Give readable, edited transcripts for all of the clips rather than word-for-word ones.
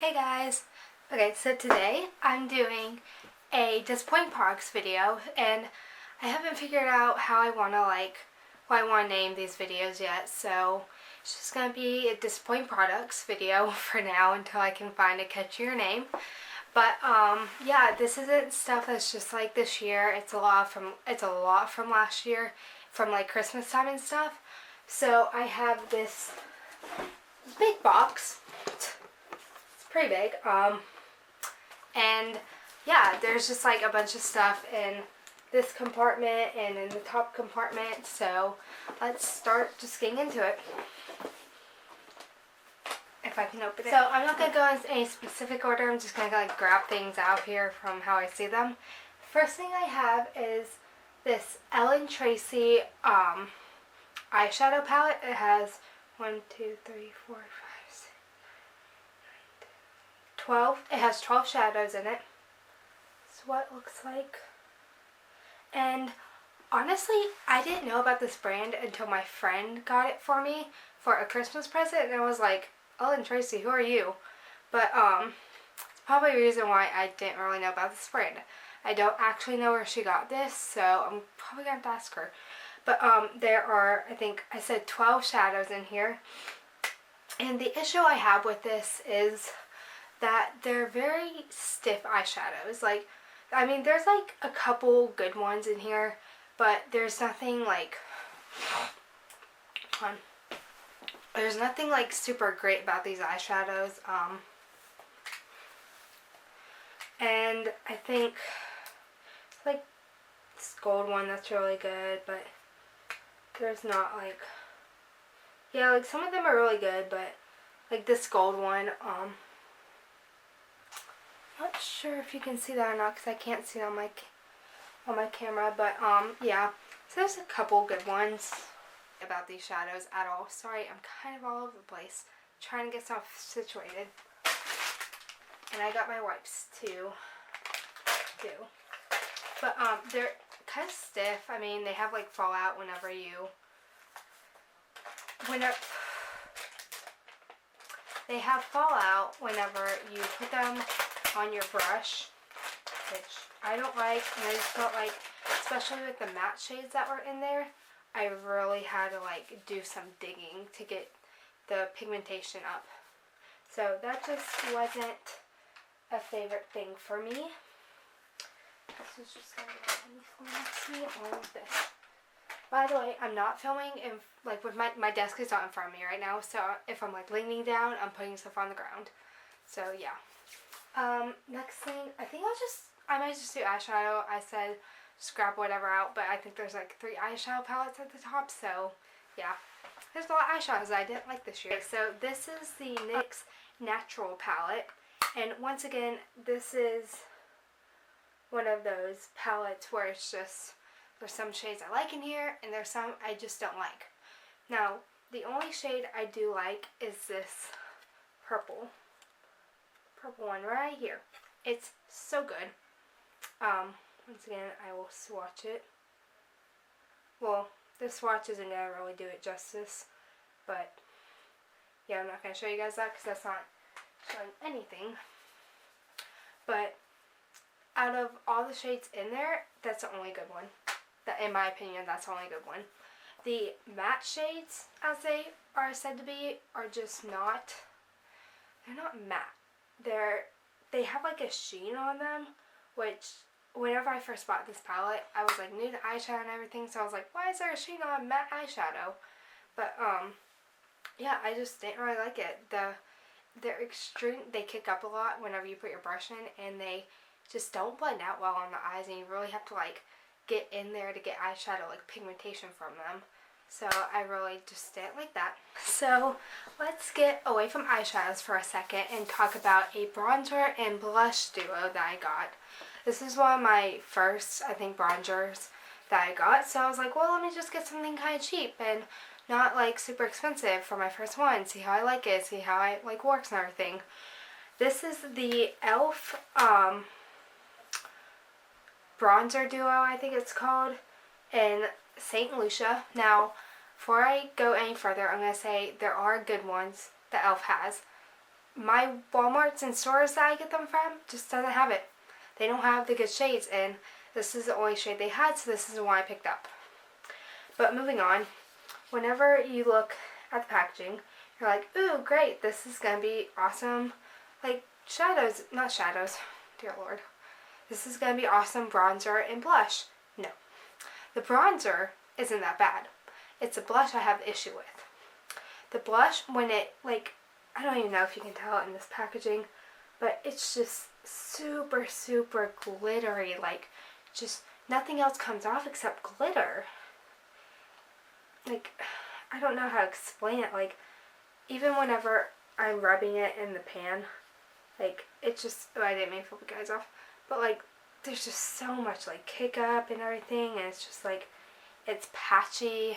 Hey guys! Okay, so today I'm doing a disappointing products video, and I haven't figured out how I want to what I want to name these videos yet, so it's just going to be a disappointing products video for now until I can find a catchier name. But yeah, this isn't stuff that's just like this year. It's a lot from last year, from like Christmas time and stuff. So I have this big box. Pretty big. And yeah, there's just like a bunch of stuff in this compartment and in the top compartment. So let's start just getting into it. If I can open it. So I'm not gonna go in any specific order. I'm just gonna like grab things out here from how I see them. First thing I have is this Ellen Tracy eyeshadow palette. It has 1, 2, 3, 4, 5, 6, 12. It has 12 shadows in it. That's what it looks like. And honestly, I didn't know about this brand until my friend got it for me for a Christmas present, and I was like, Ellen Tracy, who are you? But it's probably the reason why I didn't really know about this brand. I don't actually know where she got this, so I'm probably gonna have to ask her. But there are, I think I said 12 shadows in here. And the issue I have with this is that they're very stiff eyeshadows. I mean, there's like a couple good ones in here, but there's nothing like, there's nothing like super great about these eyeshadows. And I think it's like this gold one that's really good, but there's not like, yeah, like some of them are really good, but like this gold one, not sure if you can see that or not because I can't see it on my camera, but yeah, so there's a couple good ones about these shadows at all. Sorry, I'm kind of all over the place trying to get stuff situated. And I got my wipes too. But they're kind of stiff. I mean, they have like fallout whenever they have fallout whenever you put them on your brush, which I don't like, and I just felt like, especially with the matte shades that were in there, I really had to like do some digging to get the pigmentation up. So that just wasn't a favorite thing for me. This is just going to be anything next to me, all of this. By the way, I'm not filming in, like, with my desk is not in front of me right now, so if I'm like leaning down, I'm putting stuff on the ground. So yeah. Next thing, I might just do eyeshadow. I said just grab whatever out, but I think there's like 3 eyeshadow palettes at the top, so yeah. There's a lot of eyeshadows I didn't like this year. Okay, so this is the NYX Natural palette, and once again, this is one of those palettes where it's just, there's some shades I like in here, and there's some I just don't like. Now, the only shade I do like is this purple one right here. It's so good. Once again, I will swatch it. Well, this swatch isn't gonna really do it justice, but yeah, I'm not gonna show you guys that because that's not showing anything. But out of all the shades in there, that's the only good one. That, in my opinion, that's the only good one. The matte shades, as they are said to be, are just not, they're not matte. They have like a sheen on them, which whenever I first bought this palette, I was like new to eyeshadow and everything, so I was like, why is there a sheen on matte eyeshadow? But yeah, I just didn't really like it. They're extreme, they kick up a lot whenever you put your brush in, and they just don't blend out well on the eyes, and you really have to like get in there to get eyeshadow like pigmentation from them. So I really just didn't like that. So let's get away from eyeshadows for a second and talk about a bronzer and blush duo that I got. This is one of my first, I think, bronzers that I got. So I was like, well, let me just get something kind of cheap and not like super expensive for my first one. See how I like it, see how it like works and everything. This is the e.l.f. Bronzer duo, I think it's called, in St. Lucia. Now, before I go any further, I'm going to say there are good ones that e.l.f. has. my Walmarts and stores that I get them from just doesn't have it. They don't have the good shades, and this is the only shade they had, so this is the one I picked up. But moving on, whenever you look at the packaging, you're like, ooh, great, this is going to be awesome. Like shadows, not shadows, dear Lord. This is going to be awesome bronzer and blush. No. The bronzer isn't that bad. It's the blush I have issue with. The blush, when it, like, I don't even know if you can tell in this packaging, but it's just super, super glittery. Like, just nothing else comes off except glitter. Like, I don't know how to explain it. Like, even whenever I'm rubbing it in the pan, like, it just, oh, I didn't mean to flip the guys off, but, like, there's just so much, like, kick up and everything, and it's just, like, it's patchy.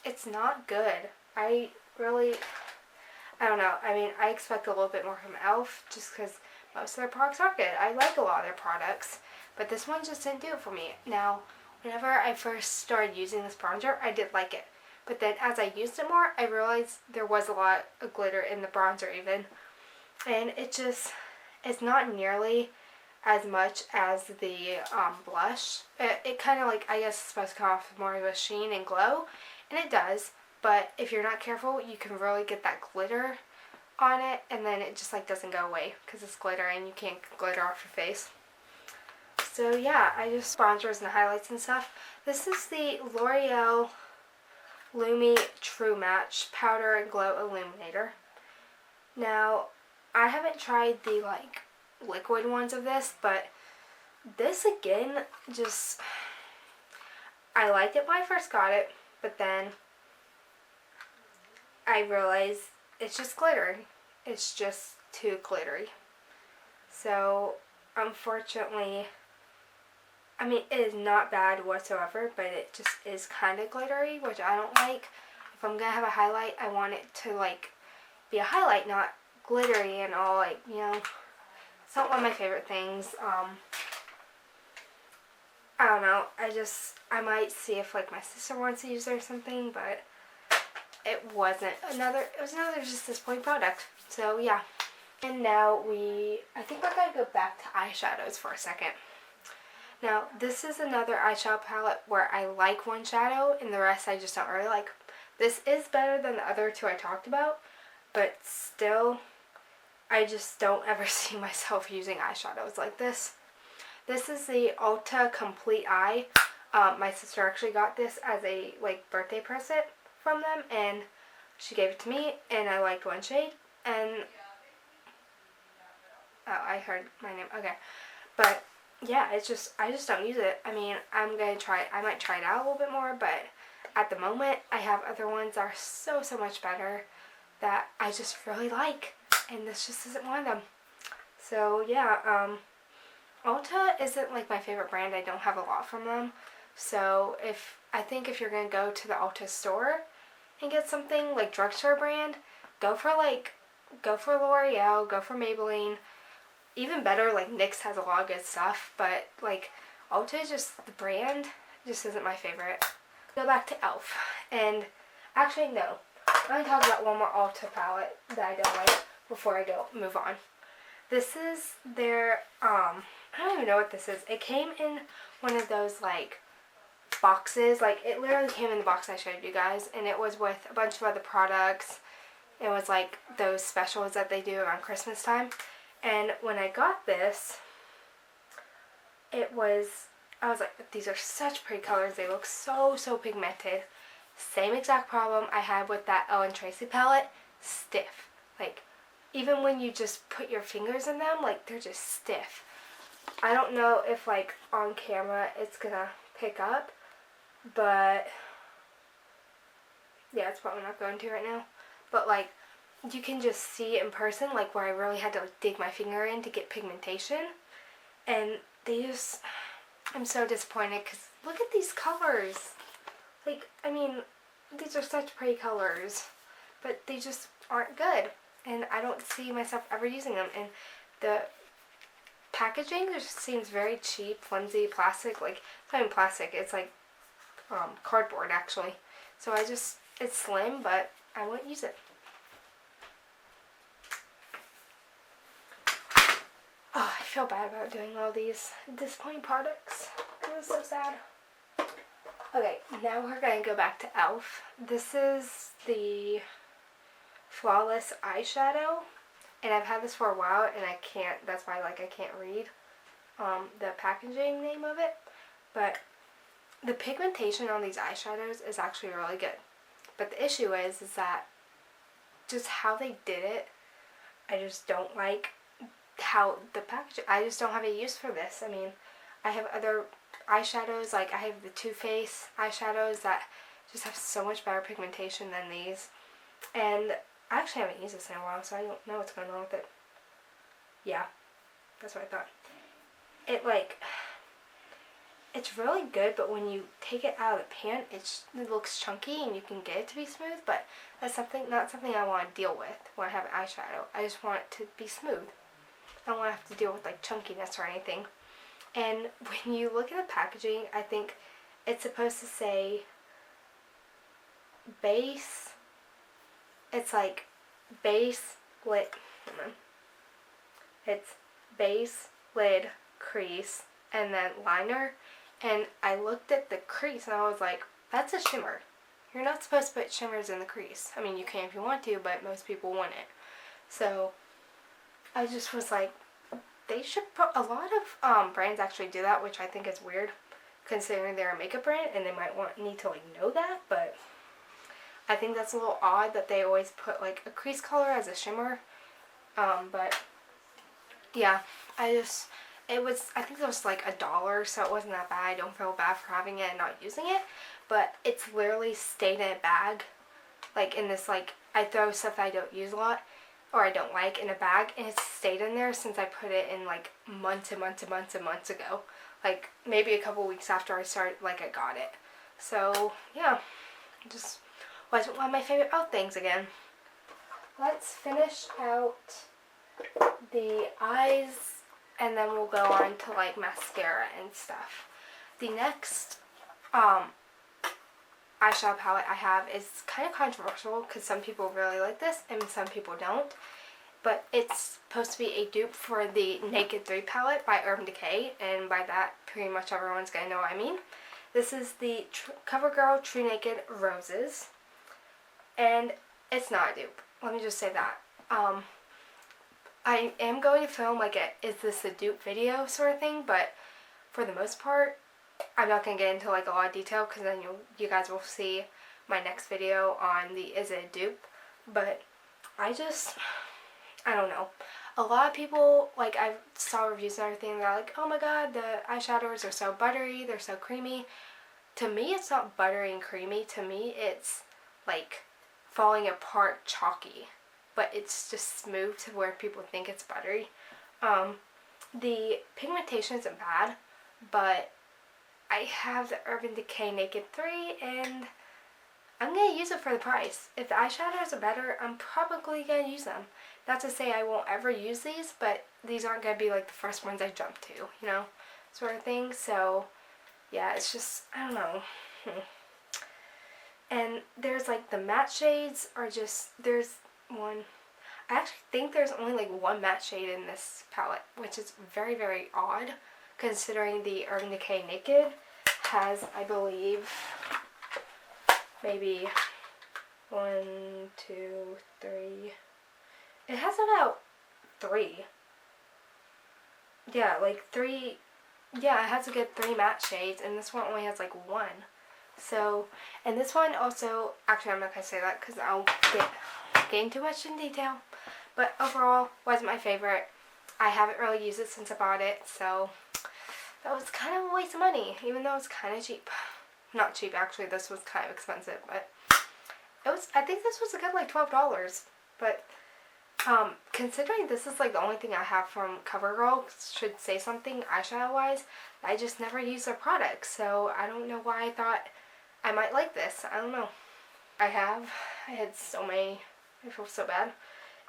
It's not good. I don't know. I mean, I expect a little bit more from e.l.f. just because most of their products are good. I like a lot of their products, but this one just didn't do it for me. Now, whenever I first started using this bronzer, I did like it. But then as I used it more, I realized there was a lot of glitter in the bronzer even. And it's not nearly as much as the blush. It kind of like, I guess it's supposed to come off more of a sheen and glow, and it does. But if you're not careful, you can really get that glitter on it, and then it just like doesn't go away because it's glitter and you can't glitter off your face. So yeah, I just bronzers and highlights and stuff. This is the L'Oreal Lumi True Match Powder and Glow Illuminator. Now, I haven't tried the like liquid ones of this, but this again, just, I liked it when I first got it, but then I realized it's just glittery. It's just too glittery. So, unfortunately, I mean, it is not bad whatsoever, but it just is kind of glittery, which I don't like. If I'm going to have a highlight, I want it to, like, be a highlight, not glittery and all, like, you know. It's not one of my favorite things. I don't know. I might see if, like, my sister wants to use it or something, but it was another just disappointing product. So, yeah. And now I think we're going to go back to eyeshadows for a second. Now, this is another eyeshadow palette where I like one shadow and the rest I just don't really like. This is better than the other two I talked about, but still, I just don't ever see myself using eyeshadows like this. This is the Ulta Complete Eye. My sister actually got this as a like birthday present from them, and she gave it to me, and I liked one shade, and oh, I heard my name. Okay, but yeah, I just don't use it. I mean, I might try it out a little bit more, but at the moment, I have other ones that are so much better that I just really like, and this just isn't one of them. So yeah, Ulta isn't like my favorite brand. I don't have a lot from them. So I think if you're gonna go to the Ulta store and get something like drugstore brand, go for L'Oreal, go for Maybelline. Even better, like NYX has a lot of good stuff, but like Ulta, just the brand just isn't my favorite. Go back to e.l.f. And actually no, I'm gonna talk about one more Ulta palette that I don't like before I move on. This is their I don't even know what this is. It came in one of those like boxes, like it literally came in the box I showed you guys, and it was with a bunch of other products. It was like those specials that they do around Christmas time. And when I got this, I was like, these are such pretty colors. They look so pigmented. Same exact problem I had with that Ellen Tracy palette. Stiff. Like, even when you just put your fingers in them, like, they're just stiff. I don't know if, like, on camera it's gonna pick up, but yeah, it's probably not going to right now. But, like, you can just see it in person, like, where I really had to, like, dig my finger in to get pigmentation. And I'm so disappointed, because look at these colors. Like, I mean, these are such pretty colors, but they just aren't good. And I don't see myself ever using them. And the packaging just seems very cheap, flimsy, plastic. Like, it's not even plastic, it's like cardboard, actually. So it's slim, but I won't use it. feel bad about doing all these disappointing products. It was so sad. Okay, now we're going to go back to e.l.f. This is the Flawless Eyeshadow. And I've had this for a while and I can't, that's why like I can't read the packaging name of it. But the pigmentation on these eyeshadows is actually really good. But the issue is that just how they did it, I just don't like how the packaging, I just don't have a use for this. I mean, I have other eyeshadows, like I have the Too Faced eyeshadows that just have so much better pigmentation than these. And I actually haven't used this in a while, so I don't know what's going on with it. Yeah, that's what I thought. It's really good, but when you take it out of the pan, it looks chunky and you can get it to be smooth, but that's not something I want to deal with when I have an eyeshadow. I just want it to be smooth. I don't want to have to deal with like chunkiness or anything. And when you look at the packaging, I think it's supposed to say base. It's like base lid. It's base, lid, crease, and then liner. And I looked at the crease and I was like, that's a shimmer. You're not supposed to put shimmers in the crease. I mean, you can if you want to, but most people want it. So I just was like, they should put, a lot of brands actually do that, which I think is weird considering they're a makeup brand and they might need to like know that, but I think that's a little odd that they always put like a crease color as a shimmer. But yeah, I think it was like $1, so it wasn't that bad. I don't feel bad for having it and not using it, but it's literally stayed in a bag, like in this, like I throw stuff that I don't use a lot or I don't like in a bag, and it's stayed in there since I put it in like months and months and months and months ago, like maybe a couple weeks after I got it. So yeah, just wasn't one of my favorite e.l.f. things again. Let's finish out the eyes and then we'll go on to like mascara and stuff. The next eyeshadow palette I have is kind of controversial because some people really like this and some people don't. But it's supposed to be a dupe for the Naked 3 palette by Urban Decay, and by that pretty much everyone's going to know what I mean. This is the CoverGirl True Naked Roses, and it's not a dupe. Let me just say that. I am going to film like a is this a dupe video sort of thing, but for the most part I'm not going to get into like a lot of detail because then you guys will see my next video on the is it a dupe. But I don't know. A lot of people, like I saw reviews and everything, they're like, oh my god, the eyeshadows are so buttery, they're so creamy. To me it's not buttery and creamy. To me it's like falling apart chalky. But it's just smooth to where people think it's buttery. The pigmentation isn't bad, but I have the Urban Decay Naked 3 and I'm going to use it for the price. If the eyeshadows are better, I'm probably going to use them. Not to say I won't ever use these, but these aren't going to be like the first ones I jump to, you know, sort of thing. So yeah, it's just, I don't know. And there's like the matte shades are just, there's one, I actually think there's only like one matte shade in this palette, which is very, very odd considering the Urban Decay Naked has, I believe, maybe 1, 2, 3, it has about 3. Yeah, like 3, yeah, it has a good 3 matte shades, and this one only has like 1. So, and this one also, actually I'm not going to say that because I'll get too much in detail, but overall wasn't my favorite. I haven't really used it since I bought it, so that was kind of a waste of money, even though it's kind of cheap. Not cheap, actually, this was kind of expensive, but it was, I think this was a good like $12, but considering this is like the only thing I have from CoverGirl, should say something eyeshadow wise, I just never use their products, so I don't know why I thought I might like this. I don't know. I had so many, I feel so bad,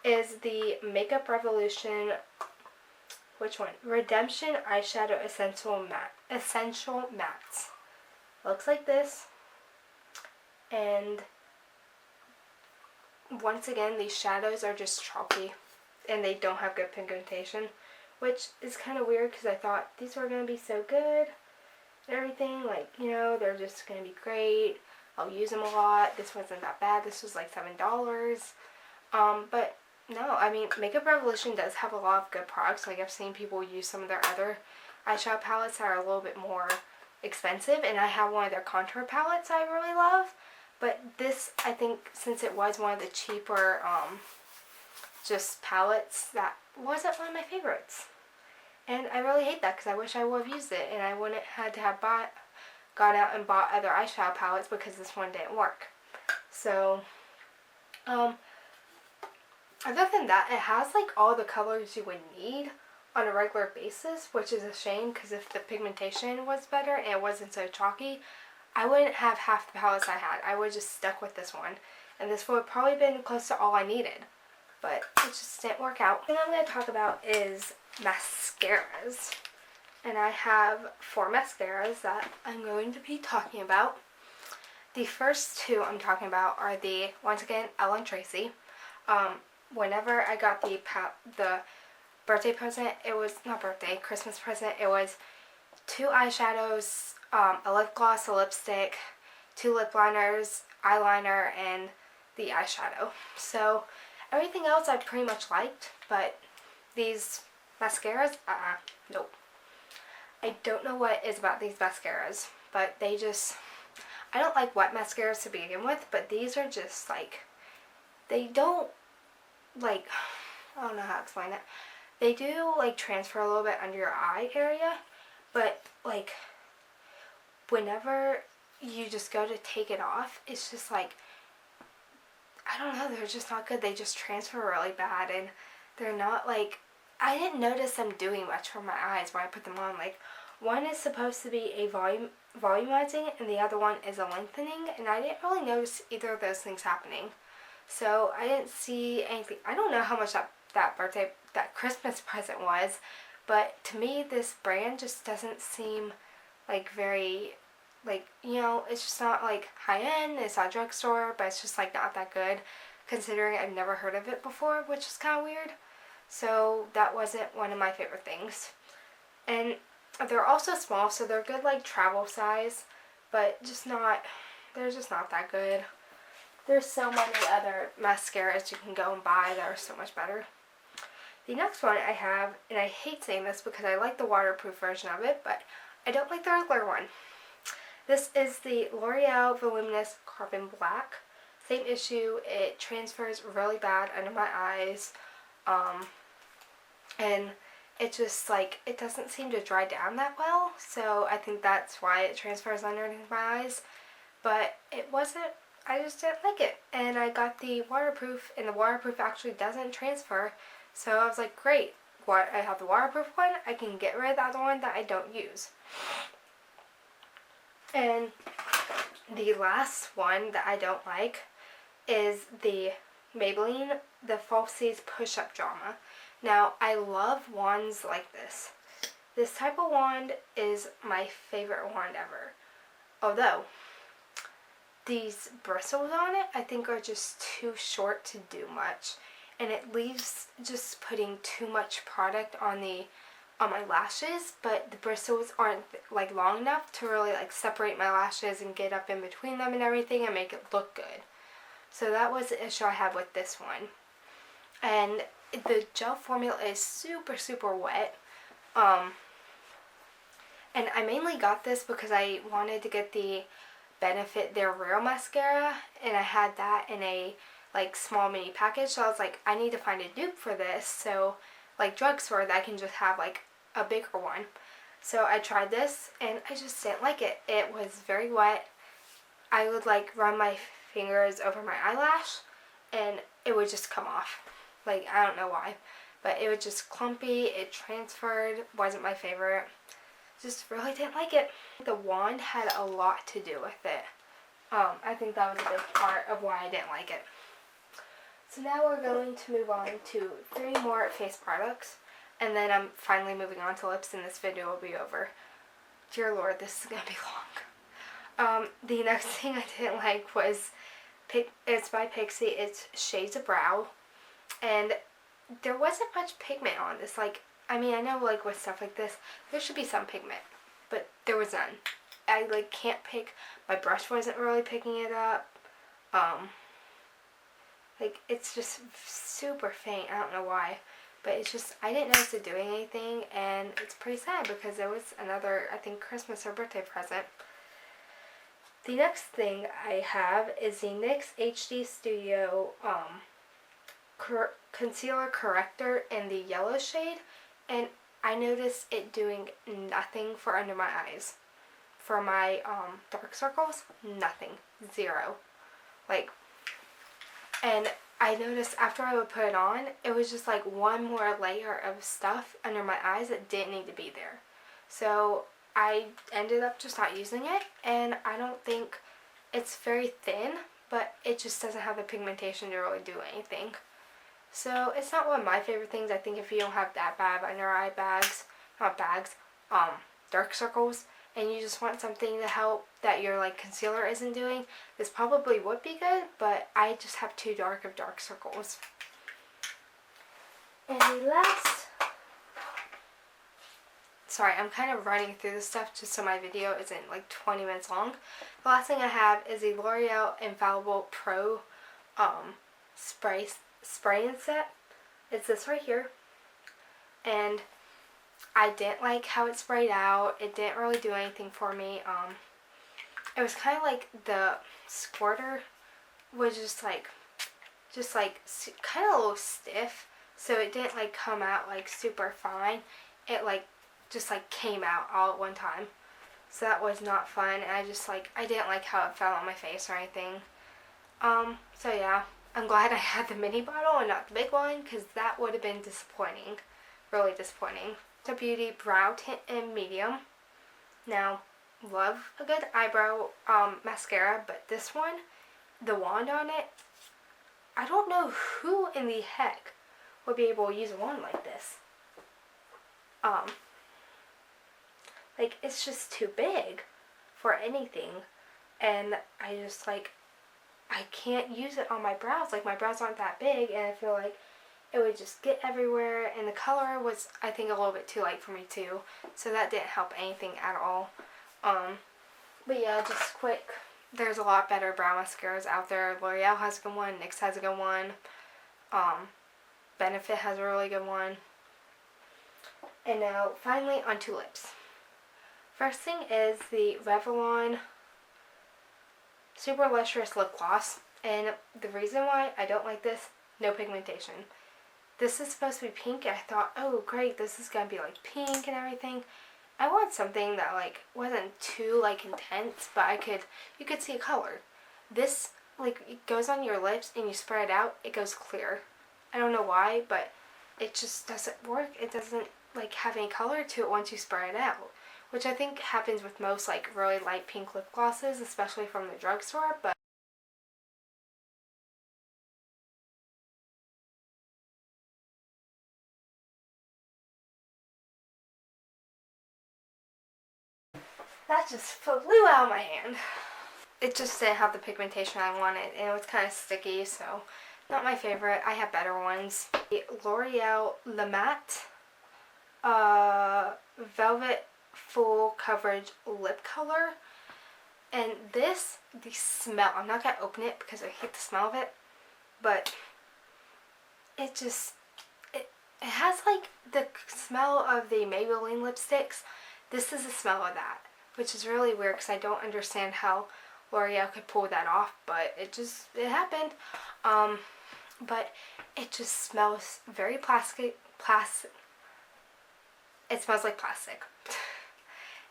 is the Makeup Revolution, which one? Redemption Eyeshadow Essential Mattes. Looks like this, and once again these shadows are just chalky and they don't have good pigmentation, which is kind of weird because I thought these were going to be so good and everything. Like, you know, they're just going to be great. I'll use them a lot. This wasn't that bad. This was like $7. But no, I mean, Makeup Revolution does have a lot of good products. Like, I've seen people use some of their other eyeshadow palettes that are a little bit more expensive, and I have one of their contour palettes I really love. But this, I think, since it was one of the cheaper just palettes, that wasn't one of my favorites. And I really hate that because I wish I would have used it and I wouldn't had to have gone out and bought other eyeshadow palettes because this one didn't work. So, other than that, it has like all the colors you would need on a regular basis, which is a shame because if the pigmentation was better and it wasn't so chalky, I wouldn't have half the palettes I had. I would have just stuck with this one. And this would have probably been close to all I needed. But it just didn't work out. The thing I'm going to talk about is mascaras. And I have 4 mascaras that I'm going to be talking about. The first 2 I'm talking about are the, once again, Ellen Tracy. Whenever I got the birthday present, it was, not birthday, Christmas present, it was 2 eyeshadows, a lip gloss, a lipstick, 2 lip liners, eyeliner, and the eyeshadow. So everything else I pretty much liked, but these mascaras, nope. I don't know what is about these mascaras, but they just, I don't like wet mascaras to begin with, but these are just like, they don't, like, I don't know how to explain it. They do, like, transfer a little bit under your eye area, but, like, whenever you just go to take it off, it's just like, I don't know, they're just not good. They just transfer really bad, and they're not, like, I didn't notice them doing much for my eyes when I put them on. Like, one is supposed to be a volumizing, and the other one is a lengthening, and I didn't really notice either of those things happening. So I didn't see anything. I don't know how much that Christmas present was, but to me this brand just doesn't seem like very, like, you know, it's just not like high end, it's not drugstore, but it's just like not that good considering I've never heard of it before, which is kind of weird. So that wasn't one of my favorite things. And they're also small, so they're good like travel size, but just not, they're just not that good. There's so many other mascaras you can go and buy that are so much better. The next one I have, and I hate saying this because I like the waterproof version of it, but I don't like the regular one. This is the L'Oreal Voluminous Carbon Black. Same issue, it transfers really bad under my eyes, and it just like, it doesn't seem to dry down that well, so I think that's why it transfers underneath my eyes, but it wasn't, I just didn't like it, and I got the waterproof, and the waterproof actually doesn't transfer, so I was like, great, I have the waterproof one, I can get rid of the other one that I don't use. And the last one that I don't like is the Maybelline, the Falsies Push-Up Drama. Now, I love wands like this. This type of wand is my favorite wand ever. Although, these bristles on it, I think are just too short to do much. And it leaves just putting too much product on my lashes, but the bristles aren't like long enough to really like separate my lashes and get up in between them and everything and make it look good. So that was the issue I had with this one. And the gel formula is super, super wet. And I mainly got this because I wanted to get the Benefit Their Real Mascara, and I had that in a like small mini package, so I was like, I need to find a dupe for this, so like drugstore that I can just have like a bigger one. So I tried this and I just didn't like it. It was very wet. I would like run my fingers over my eyelash and it would just come off. Like, I don't know why, but it was just clumpy, it transferred, wasn't my favorite. Just really didn't like it. The wand had a lot to do with it. I think that was a big part of why I didn't like it. So now we're going to move on to 3 more face products, and then I'm finally moving on to lips and this video will be over. Dear Lord, this is going to be long. The next thing I didn't like was, it's by Pixi, it's Shades of Brow, and there wasn't much pigment on this. Like, I mean, I know like with stuff like this, there should be some pigment, but there was none. I like can't pick, my brush wasn't really picking it up. Like it's just super faint, I don't know why. But it's just, I didn't notice it doing anything, and it's pretty sad because there was another, I think, Christmas or birthday present. The next thing I have is the NYX HD Studio Concealer Corrector in the yellow shade, and I noticed it doing nothing for under my eyes. For my dark circles, nothing. Zero. Like, and I noticed after I would put it on, it was just like one more layer of stuff under my eyes that didn't need to be there. So I ended up just not using it, and I don't think it's very thin, but it just doesn't have the pigmentation to really do anything. So it's not one of my favorite things. I think if you don't have that bad under eye bags, not bags, dark circles, and you just want something to help that your like concealer isn't doing, this probably would be good, but I just have too dark of dark circles. And the last, sorry, I'm kind of running through this stuff just so my video isn't like 20 minutes long. The last thing I have is a L'Oreal Infallible Pro spraying set. It's this right here, and I didn't like how it sprayed out. It didn't really do anything for me. It was kind of like the squirter was just like kind of a little stiff, so it didn't like come out like super fine. It like just like came out all at one time, so that was not fun. And I didn't like how it fell on my face or anything. So yeah, I'm glad I had the mini bottle and not the big one, because that would have been disappointing, really disappointing. The Beauty Brow Tint in medium. Now, love a good eyebrow mascara, but this one, the wand on it, I don't know who in the heck would be able to use a wand like this. Like, it's just too big for anything, and I just like, I can't use it on my brows. Like, my brows aren't that big, and I feel like it would just get everywhere, and the color was, I think, a little bit too light for me too, so that didn't help anything at all. But yeah, just quick, there's a lot better brow mascaras out there. L'Oreal has a good one, NYX has a good one, Benefit has a really good one. And now, finally, onto lips. First thing is the Revlon Super Lustrous Lip Gloss, and the reason why I don't like this, no pigmentation. This is supposed to be pink, and I thought, oh great, this is gonna be like pink and everything. I want something that like wasn't too like intense, but you could see a color. This, like, it goes on your lips and you spray it out, it goes clear. I don't know why, but it just doesn't work. It doesn't like have any color to it once you spray it out, which I think happens with most like really light pink lip glosses, especially from the drugstore, but that just flew out of my hand. It just didn't have the pigmentation I wanted, and it was kind of sticky, so not my favorite. I have better ones. The L'Oreal Le Matte Velvet Full Coverage Lip Color. And this, the smell, I'm not going to open it because I hate the smell of it, but it just, it has like the smell of the Maybelline lipsticks. This is the smell of that, which is really weird because I don't understand how L'Oreal could pull that off, but it happened. But it just smells very plastic. It smells like plastic.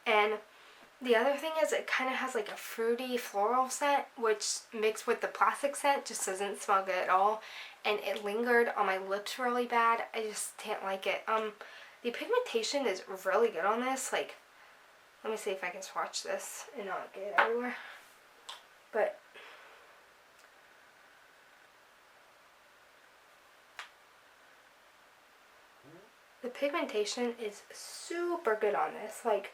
And the other thing is it kind of has like a fruity floral scent, which mixed with the plastic scent just doesn't smell good at all. And it lingered on my lips really bad. I just didn't like it. The pigmentation is really good on this. Like, let me see if I can swatch this and not get it everywhere. But the pigmentation is super good on this. Like,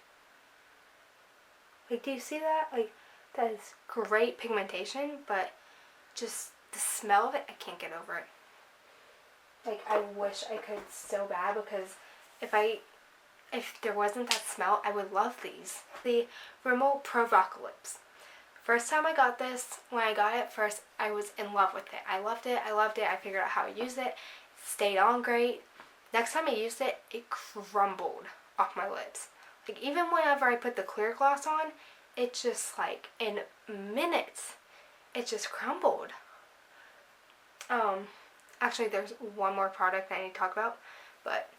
do you see that? Like, that is great pigmentation, but just the smell of it, I can't get over it. Like, I wish I could so bad, because if there wasn't that smell, I would love these. The Rimmel Pro Vodka Lips. First time I got this, when I got it first, I was in love with it. I loved it. I figured out how to use it. It stayed on great. Next time I used it, it crumbled off my lips. Like, even whenever I put the clear gloss on, it just, like, in minutes, it just crumbled. Actually, there's one more product I need to talk about, but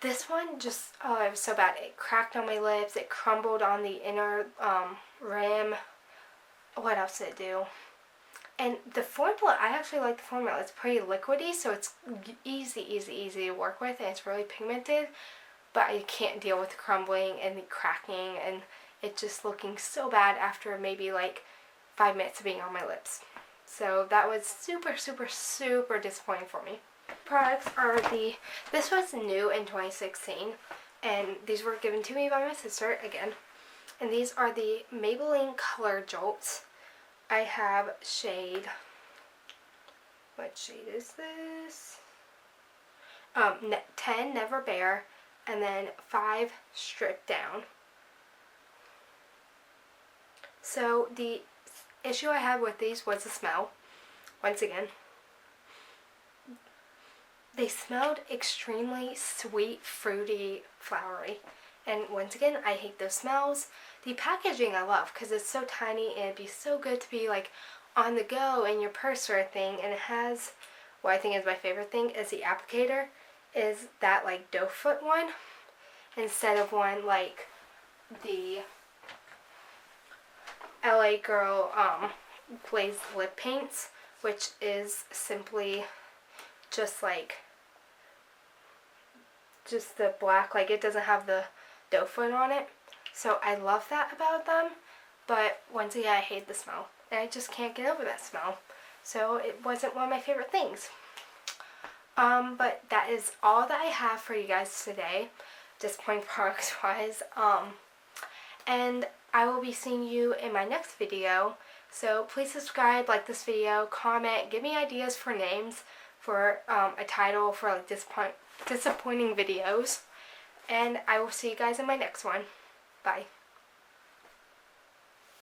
this one just, oh, it was so bad. It cracked on my lips. It crumbled on the inner rim. What else did it do? And the formula, I actually like the formula. It's pretty liquidy, so it's easy to work with, and it's really pigmented. But I can't deal with the crumbling and the cracking and it just looking so bad after maybe like 5 minutes of being on my lips. So that was super disappointing for me. Products are this was new in 2016, and these were given to me by my sister again. And these are the Maybelline Color Jolts. I have shade, what shade is this? 10 Never Bare, and then 5 Stripped Down. So the issue I had with these was the smell. Once again, they smelled extremely sweet, fruity, flowery. And once again, I hate those smells. The packaging I love because it's so tiny and it'd be so good to be like on the go in your purse sort of thing. And it has, what I think is my favorite thing is the applicator, is that like doe foot one instead of one like the LA Girl glazed lip paints, which is simply just like the black, like it doesn't have the doe foot on it. So I love that about them, but once again I hate the smell and I just can't get over that smell, so it wasn't one of my favorite things. But that is all that I have for you guys today, disappointing products wise. And I will be seeing you in my next video, so please subscribe, like this video, comment, give me ideas for names for a title for like disappointing videos, and I will see you guys in my next one. Bye.